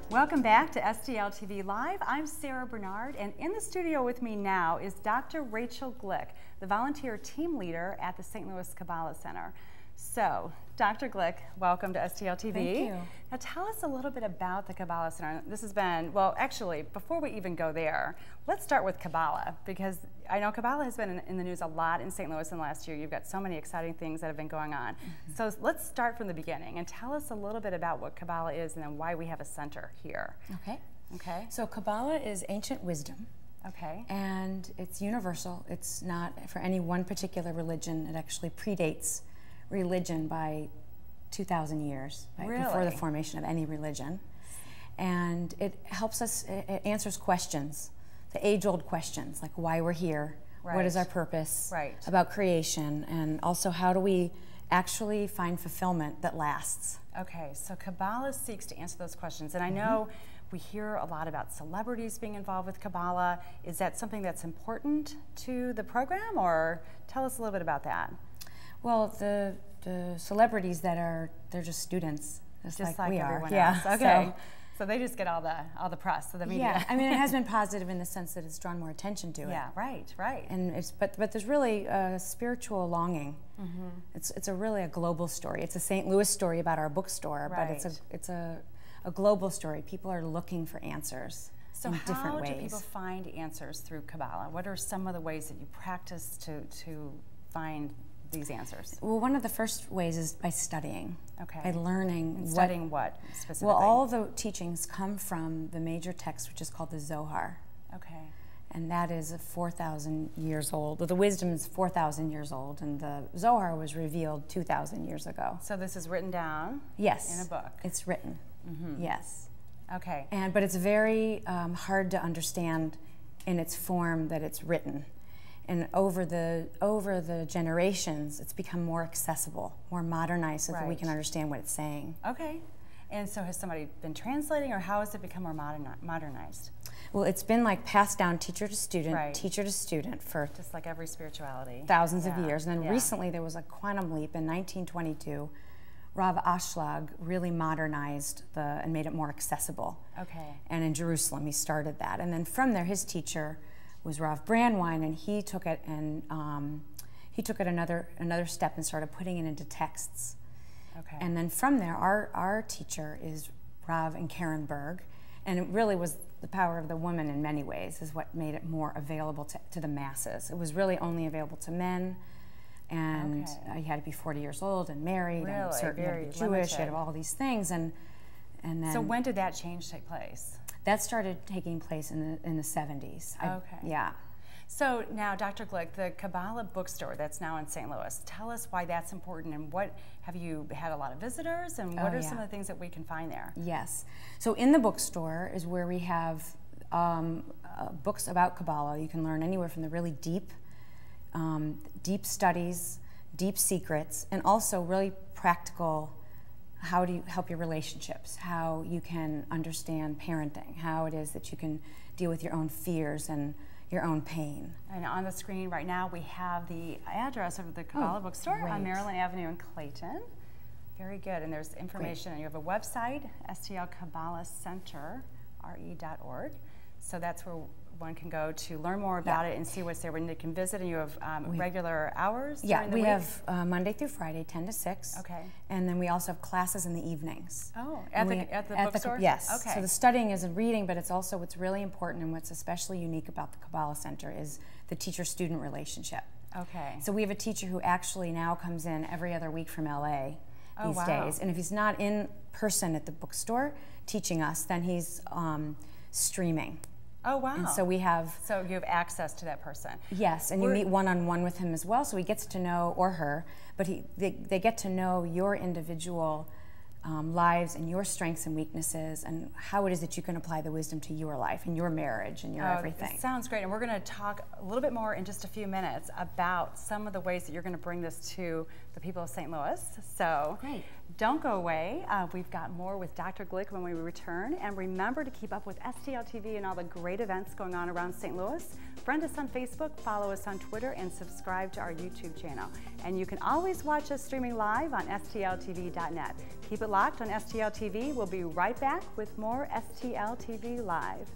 Welcome back to STL TV Live. I'm Sarah Bernard, and in the studio with me now is Dr. Rachel Glick, the volunteer team leader at the St. Louis Kabbalah Center. So, Dr. Glick, welcome to STL TV. Thank you. Now tell us a little bit about the Kabbalah Center. This has been, well, actually, before we even go there, let's start with Kabbalah, because I know Kabbalah has been in the news a lot in St. Louis in the last year. You've got so many exciting things that have been going on. So let's start from the beginning and tell us a little bit about what Kabbalah is and then why we have a center here. Okay. Okay. So Kabbalah is ancient wisdom. Okay. And it's universal. It's not for any one particular religion. It actually predates religion by 2,000 years, before the formation of any religion. And it helps us, it answers questions, the age-old questions, like why we're here, what is our purpose, about creation, and also how do we actually find fulfillment that lasts. Okay, so Kabbalah seeks to answer those questions. And I know we hear a lot about celebrities being involved with Kabbalah. Is that something that's important to the program, or tell us a little bit about that? Well, the celebrities they're just students, just like we everyone are. Else. Okay. So they just get all the press, the media. Yeah, I mean, it has been positive in the sense that it's drawn more attention to it. Yeah, right. And but there's really a spiritual longing. It's really a global story. It's a St. Louis story about our bookstore, but it's a global story. People are looking for answers in different ways. So how do people find answers through Kabbalah? What are some of the ways that you practice to find these answers? Well, one of the first ways is by studying. Okay. By learning. And studying what specifically? Well, all the teachings come from the major text, which is called the Zohar. Okay. And that is 4,000 years old. Well, the wisdom is 4,000 years old, and the Zohar was revealed 2,000 years ago. So this is written down? Yes. In a book? It's written. Yes. Okay. But it's very hard to understand in its form that it's written. And over the generations, it's become more accessible, more modernized, so that we can understand what it's saying. Okay. And so has somebody been translating, or how has it become more modernized? Well, it's been like passed down teacher to student for just like every spirituality. Thousands of years. And then recently there was a quantum leap in 1922. Rav Ashlag really modernized and made it more accessible. Okay. And in Jerusalem he started that. And then from there his teacher was Rav Brandwein, and he took it another step and started putting it into texts. Okay. And then from there, our teacher is Rav and Karen Berg, and it really was the power of the woman in many ways is what made it more available to the masses. It was really only available to men, and you had to be 40 years old and married, and certainly you had to be Jewish, you had all these things, and then. So when did that change take place? That started taking place in the 70s. Okay. Yeah. So now, Dr. Glick, the Kabbalah bookstore that's now in St. Louis, tell us why that's important, and what have you had a lot of visitors, and what are some of the things that we can find there? Yes. So in the bookstore is where we have books about Kabbalah. You can learn anywhere from the really deep studies, deep secrets, and also really practical. How do you help your relationships? How you can understand parenting? How it is that you can deal with your own fears and your own pain. And on the screen right now we have the address of the Kabbalah bookstore on Maryland Avenue in Clayton. Very good. And there's information. And you have a website, STL Kabbalah Centre, re.org. So that's where one can go to learn more about it and see what's there when they can visit. And you have regular hours during the week? Have Monday through Friday, 10 to 6. Okay. And then we also have classes in the evenings. Oh, at the bookstore? Yes. Okay. So the studying is in reading, but it's also what's really important and what's especially unique about the Kabbalah Center is the teacher-student relationship. Okay. So we have a teacher who actually now comes in every other week from LA these days. And if he's not in person at the bookstore teaching us, then he's streaming. Oh, wow. And so we have... So you have access to that person. Yes, and you meet one-on-one with him as well, so he gets to know, or her, but they get to know your individual lives and your strengths and weaknesses and how it is that you can apply the wisdom to your life and your marriage and your everything. Sounds great, and we're going to talk a little bit more in just a few minutes about some of the ways that you're going to bring this to the people of St. Louis. So don't go away. We've got more with Dr. Glick when we return, and remember to keep up with STL TV and all the great events going on around St. Louis. Friend us on Facebook, follow us on Twitter, and subscribe to our YouTube channel. And you can always watch us streaming live on stltv.net. Keep it locked on STL TV. We'll be right back with more STL TV Live.